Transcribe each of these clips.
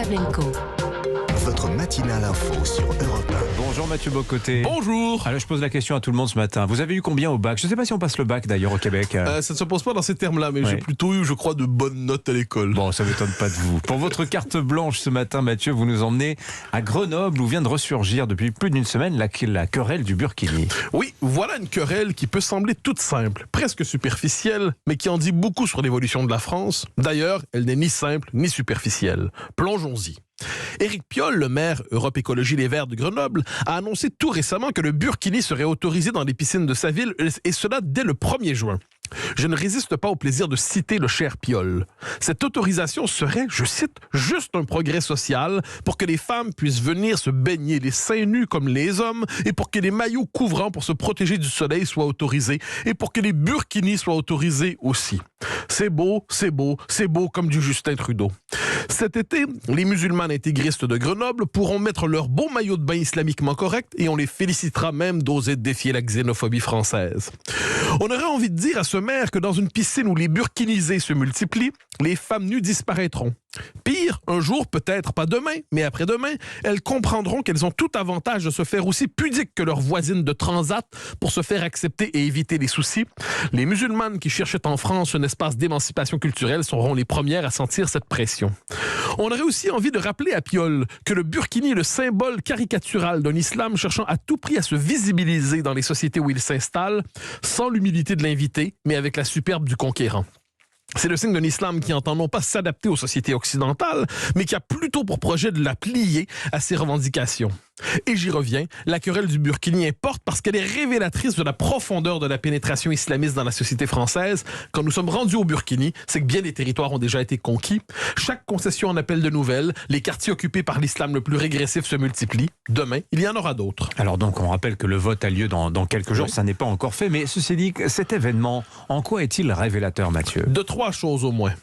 Pavlenko. Votre matinale info sur Europe 1. Bonjour Mathieu Bocoté. Bonjour. Alors je pose la question à tout le monde ce matin. Vous avez eu combien au bac? Je ne sais pas si on passe le bac d'ailleurs au Québec. Ça ne se pose pas dans ces termes-là, mais Ouais. j'ai plutôt eu, je crois, de bonnes notes à l'école. Bon, ça ne m'étonne pas de vous. Pour votre carte blanche ce matin, Mathieu, vous nous emmenez à Grenoble où vient de ressurgir depuis plus d'une semaine la querelle du Burkini. Oui, voilà une querelle qui peut sembler toute simple, presque superficielle, mais qui en dit beaucoup sur l'évolution de la France. D'ailleurs, elle n'est ni simple ni superficielle. Plongeons-y. Éric Piolle, le maire Europe Écologie Les Verts de Grenoble, a annoncé tout récemment que le burkini serait autorisé dans les piscines de sa ville, et cela dès le 1er juin. Je ne résiste pas au plaisir de citer le cher Piolle. Cette autorisation serait, je cite, juste un progrès social pour que les femmes puissent venir se baigner les seins nus comme les hommes et pour que les maillots couvrants pour se protéger du soleil soient autorisés et pour que les burkinis soient autorisés aussi. C'est beau, c'est beau, c'est beau comme du Justin Trudeau. Cet été, les musulmanes intégristes de Grenoble pourront mettre leur beau maillot de bain islamiquement correct et on les félicitera même d'oser défier la xénophobie française. On aurait envie de dire à ce maire que dans une piscine où les burkinisés se multiplient, les femmes nues disparaîtront. Pire, un jour, peut-être pas demain, mais après-demain, elles comprendront qu'elles ont tout avantage de se faire aussi pudiques que leurs voisines de Transat pour se faire accepter et éviter les soucis. Les musulmanes qui cherchaient en France un espace d'émancipation culturelle seront les premières à sentir cette pression. On aurait aussi envie de rappeler à Piolle que le burkini est le symbole caricatural d'un islam cherchant à tout prix à se visibiliser dans les sociétés où il s'installe, sans l'humilité de l'invité, mais avec la superbe du conquérant. C'est le signe d'un islam qui entend non pas s'adapter aux sociétés occidentales, mais qui a plutôt pour projet de la plier à ses revendications. Et j'y reviens, la querelle du burkini importe parce qu'elle est révélatrice de la profondeur de la pénétration islamiste dans la société française. Quand nous sommes rendus au burkini, c'est que bien des territoires ont déjà été conquis. Chaque concession en appelle de nouvelles. Les quartiers occupés par l'islam le plus régressif se multiplient. Demain, il y en aura d'autres. Alors donc on rappelle que le vote a lieu dans quelques jours, Oui. ça n'est pas encore fait, mais ceci dit, cet événement, en quoi est-il révélateur, Mathieu? De trois choses au moins.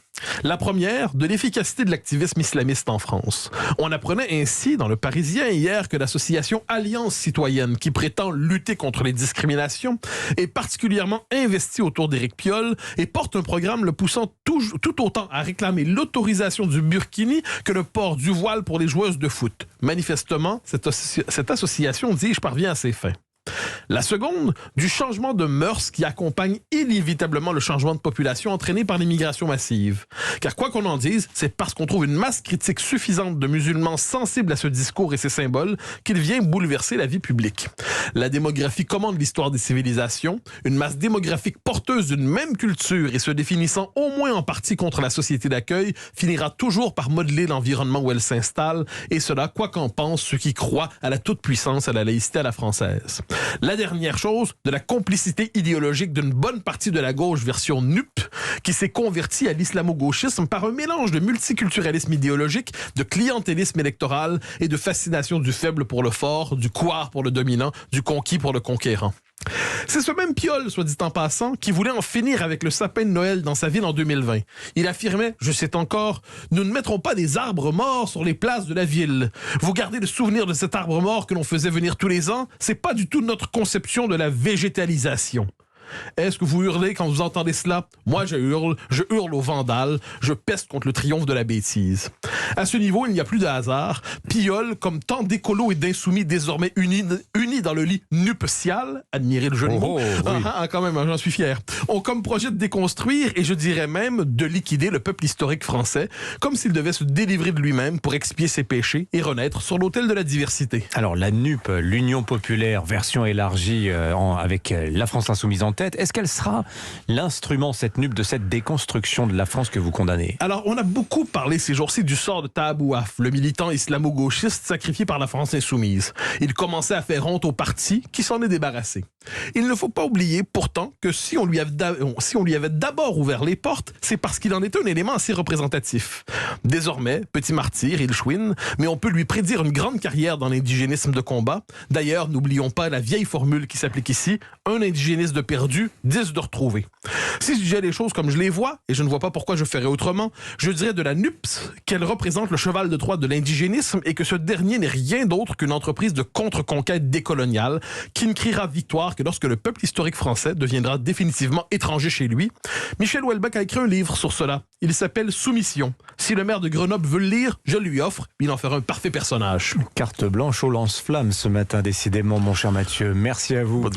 La première, de l'efficacité de l'activisme islamiste en France. On apprenait ainsi dans Le Parisien hier que l'association Alliance citoyenne, qui prétend lutter contre les discriminations, est particulièrement investie autour d'Éric Piolle et porte un programme le poussant tout autant à réclamer l'autorisation du burkini que le port du voile pour les joueuses de foot. Manifestement, cette association, dis-je, parvient à ses fins. La seconde, du changement de mœurs qui accompagne inévitablement le changement de population entraîné par l'immigration massive. Car quoi qu'on en dise, c'est parce qu'on trouve une masse critique suffisante de musulmans sensibles à ce discours et ses symboles qu'il vient bouleverser la vie publique. La démographie commande l'histoire des civilisations, une masse démographique porteuse d'une même culture et se définissant au moins en partie contre la société d'accueil finira toujours par modeler l'environnement où elle s'installe, et cela, quoi qu'en pensent ceux qui croient à la toute-puissance, à la laïcité à la française. La dernière chose, de la complicité idéologique d'une bonne partie de la gauche version NUP qui s'est convertie à l'islamo-gauchisme par un mélange de multiculturalisme idéologique, de clientélisme électoral et de fascination du faible pour le fort, du couard pour le dominant, du conquis pour le conquérant. C'est ce même Piolle, soit dit en passant, qui voulait en finir avec le sapin de Noël dans sa ville en 2020. Il affirmait, je cite encore, « Nous ne mettrons pas des arbres morts sur les places de la ville. Vous gardez le souvenir de cet arbre mort que l'on faisait venir tous les ans? C'est pas du tout notre conception de la végétalisation. » Est-ce que vous hurlez quand vous entendez cela? Moi, je hurle aux vandales, je peste contre le triomphe de la bêtise. À ce niveau, il n'y a plus de hasard. Piolle, comme tant d'écolos et d'insoumis désormais unis dans le lit nuptial, admirez le jeu de mots, oui. quand même, j'en suis fier, ont comme projet de déconstruire et je dirais même de liquider le peuple historique français, comme s'il devait se délivrer de lui-même pour expier ses péchés et renaître sur l'autel de la diversité. Alors la NUP, l'Union populaire, version élargie avec la France insoumise en tête, est-ce qu'elle sera l'instrument, cette NUP, de cette déconstruction de la France que vous condamnez? Alors, on a beaucoup parlé ces jours-ci du sort de Taha Bouaf, le militant islamo-gauchiste sacrifié par la France insoumise. Il commençait à faire honte au parti qui s'en est débarrassé. Il ne faut pas oublier pourtant que si on lui avait d'abord ouvert les portes, c'est parce qu'il en était un élément assez représentatif. Désormais, petit martyr, il chouine, mais on peut lui prédire une grande carrière dans l'indigénisme de combat. D'ailleurs, n'oublions pas la vieille formule qui s'applique ici, un indigéniste de perdu perdu, 10 de retrouvé. Si je disais les choses comme je les vois, et je ne vois pas pourquoi je ferais autrement, je dirais de la NUPS qu'elle représente le cheval de Troie de l'indigénisme et que ce dernier n'est rien d'autre qu'une entreprise de contre-conquête décoloniale qui ne criera victoire que lorsque le peuple historique français deviendra définitivement étranger chez lui. Michel Houellebecq a écrit un livre sur cela. Il s'appelle Soumission. Si le maire de Grenoble veut le lire, je lui offre. Il en fera un parfait personnage. Carte blanche au lance-flamme ce matin, décidément, mon cher Mathieu. Merci à vous.